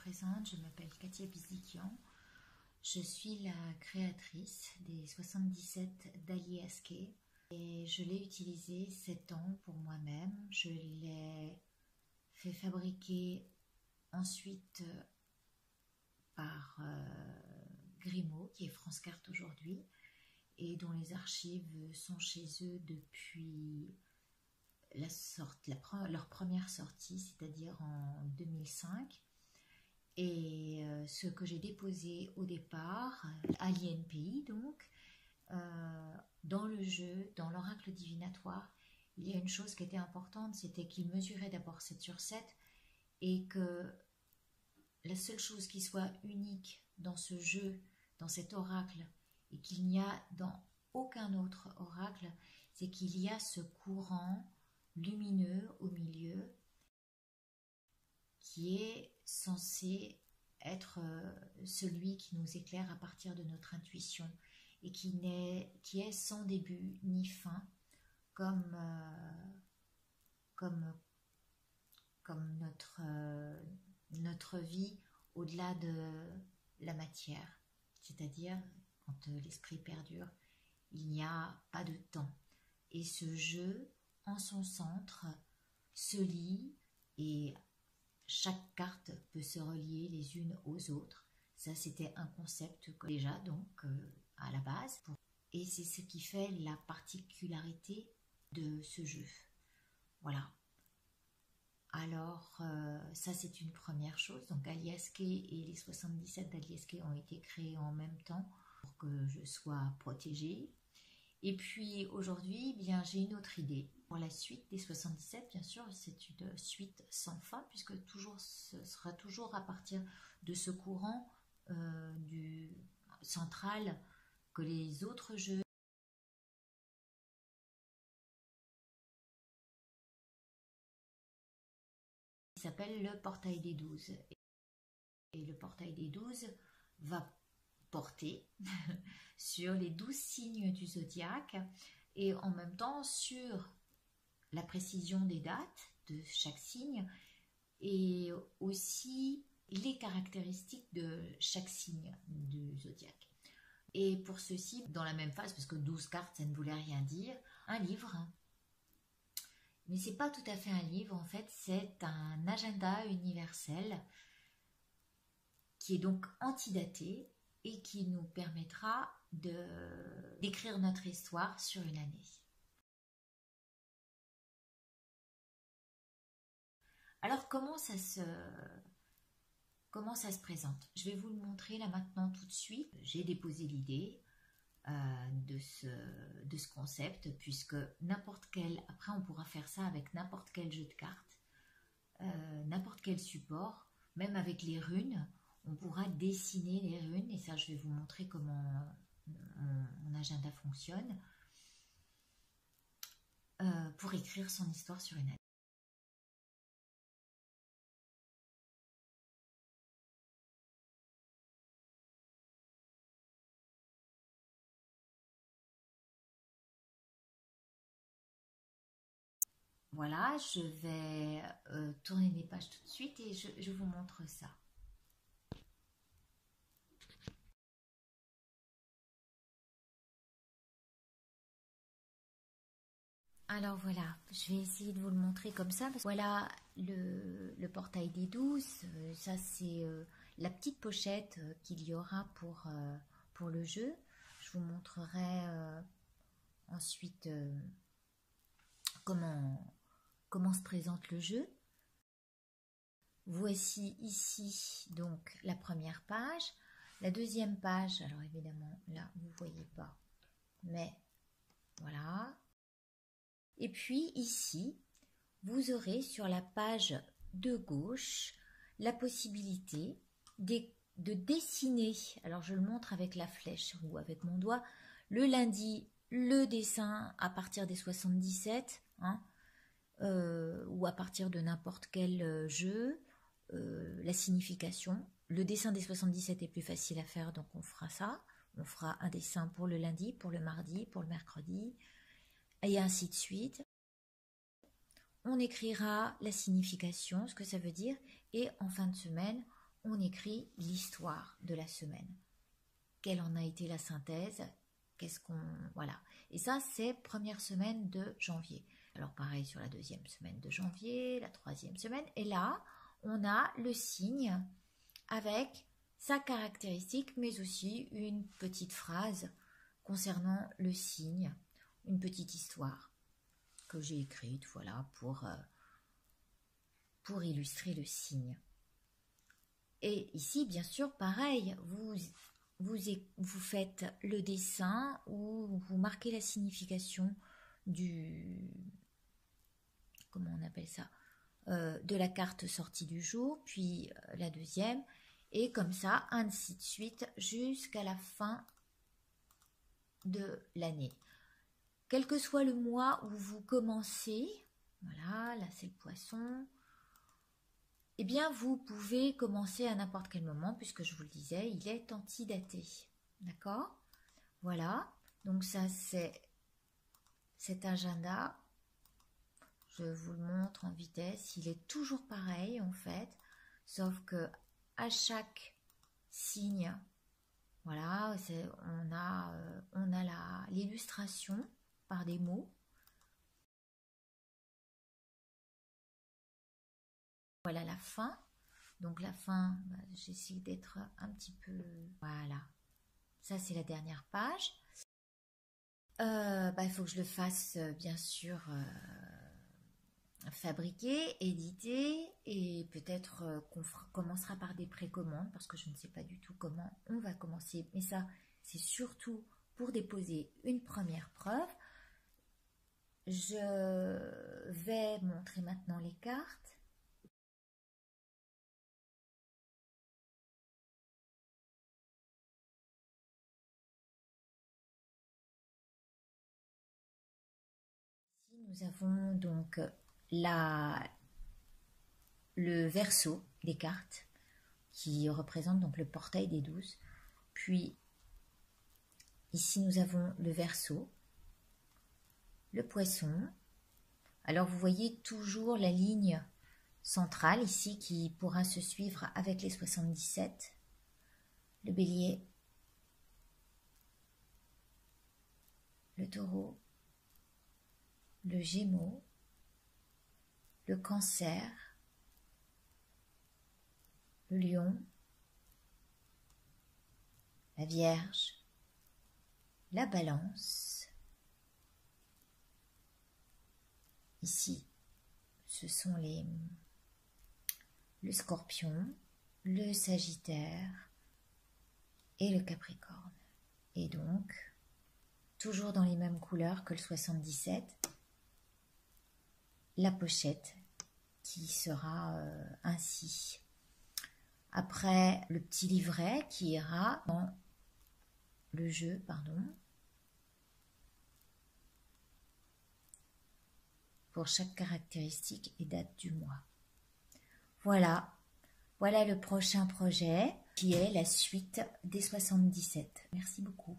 présente, je m'appelle Katia Bizdikian. Je suis la créatrice des 77 d'Aliaské et je l'ai utilisé 7 ans pour moi-même. Je l'ai fait fabriquer ensuite par Grimaud, qui est France Carte aujourd'hui, et dont les archives sont chez eux depuis leur première sortie, c'est-à-dire en 2005. Et ce que j'ai déposé au départ, à l'INPI donc, dans le jeu, dans l'oracle divinatoire, il y a une chose qui était importante, c'était qu'il mesurait d'abord 7 sur 7 et que la seule chose qui soit unique dans ce jeu, dans cet oracle, et qu'il n'y a dans aucun autre oracle, c'est qu'il y a ce courant lumineux au milieu qui est censé être celui qui nous éclaire à partir de notre intuition et qui est sans début ni fin, comme notre vie au-delà de la matière. C'est-à-dire, quand l'esprit perdure, il n'y a pas de temps. Et ce jeu, en son centre, se lie et chaque carte peut se relier les unes aux autres. Ça, c'était un concept déjà, donc, à la base. Et c'est ce qui fait la particularité de ce jeu. Voilà. Alors, ça, c'est une première chose. Donc, Aliaské et les 77 d'Aliaské ont été créés en même temps pour que je sois protégée. Et puis aujourd'hui, eh bien, j'ai une autre idée. Pour la suite des 77, bien sûr, c'est une suite sans fin, puisque ce sera toujours à partir de ce courant du central que les autres jeux s'appelle le portail des 12. Et le portail des 12 va porter sur les 12 signes du zodiaque et en même temps sur la précision des dates de chaque signe et aussi les caractéristiques de chaque signe du zodiaque. Et pour ceci, dans la même phase, parce que 12 cartes, ça ne voulait rien dire, un livre. Mais c'est pas tout à fait un livre, en fait, c'est un agenda universel qui est donc antidaté et qui nous permettra d'écrire notre histoire sur une année. Alors, comment ça se présente? Je vais vous le montrer là maintenant tout de suite. J'ai déposé l'idée de ce concept, puisque n'importe quel, après on pourra faire ça avec n'importe quel jeu de cartes, n'importe quel support, même avec les runes, on pourra dessiner les runes, et ça je vais vous montrer comment mon agenda fonctionne, pour écrire son histoire sur une année. Voilà, je vais tourner les pages tout de suite et je vous montre ça. Alors voilà, je vais essayer de vous le montrer comme ça. Voilà le portail des 12, ça c'est la petite pochette qu'il y aura pour le jeu. Je vous montrerai ensuite comment se présente le jeu. Voici ici donc la première page. La deuxième page, alors évidemment là vous ne voyez pas, mais voilà. Et puis ici, vous aurez sur la page de gauche la possibilité de dessiner, alors je le montre avec la flèche ou avec mon doigt, le lundi, le dessin à partir des 77, hein, ou à partir de n'importe quel jeu, la signification. Le dessin des 77 est plus facile à faire, donc on fera ça. On fera un dessin pour le lundi, pour le mardi, pour le mercredi, et ainsi de suite. On écrira la signification, ce que ça veut dire, et en fin de semaine, on écrit l'histoire de la semaine. Quelle en a été la synthèse? Voilà. Et ça, c'est première semaine de janvier. Alors pareil sur la deuxième semaine de janvier, la troisième semaine. Et là, on a le signe avec sa caractéristique, mais aussi une petite phrase concernant le signe, une petite histoire que j'ai écrite, voilà, pour illustrer le signe. Et ici, bien sûr, pareil, vous faites le dessin ou vous marquez la signification comment on appelle ça, de la carte sortie du jour, puis la deuxième, et comme ça, ainsi de suite, jusqu'à la fin de l'année. Quel que soit le mois où vous commencez, voilà, là c'est le poisson, eh bien vous pouvez commencer à n'importe quel moment, puisque je vous le disais, il est antidaté. D'accord? Voilà, donc ça c'est cet agenda. Je vous le montre en vitesse, il est toujours pareil en fait, sauf que à chaque signe, voilà, on a l'illustration par des mots. Voilà la fin. Donc la fin, j'essaie d'être un petit peu... Voilà. Ça, c'est la dernière page. Il faut que je le fasse, bien sûr, fabriquer, éditer. Et peut-être qu'on commencera par des précommandes parce que je ne sais pas du tout comment on va commencer. Mais ça, c'est surtout pour déposer une première preuve. Je vais montrer maintenant les cartes. Nous avons donc le verso des cartes qui représente donc le portail des 12. Puis ici nous avons le verso, le poisson. Alors vous voyez toujours la ligne centrale ici qui pourra se suivre avec les 77. Le bélier, le taureau, le gémeaux, le cancer, le lion, la vierge, la balance. Ici, ce sont le scorpion, le sagittaire et le capricorne. Et donc, toujours dans les mêmes couleurs que le 77, la pochette qui sera ainsi. Après, le petit livret qui ira dans le jeu, pour chaque caractéristique et date du mois. Voilà le prochain projet qui est la suite des 77. Merci beaucoup.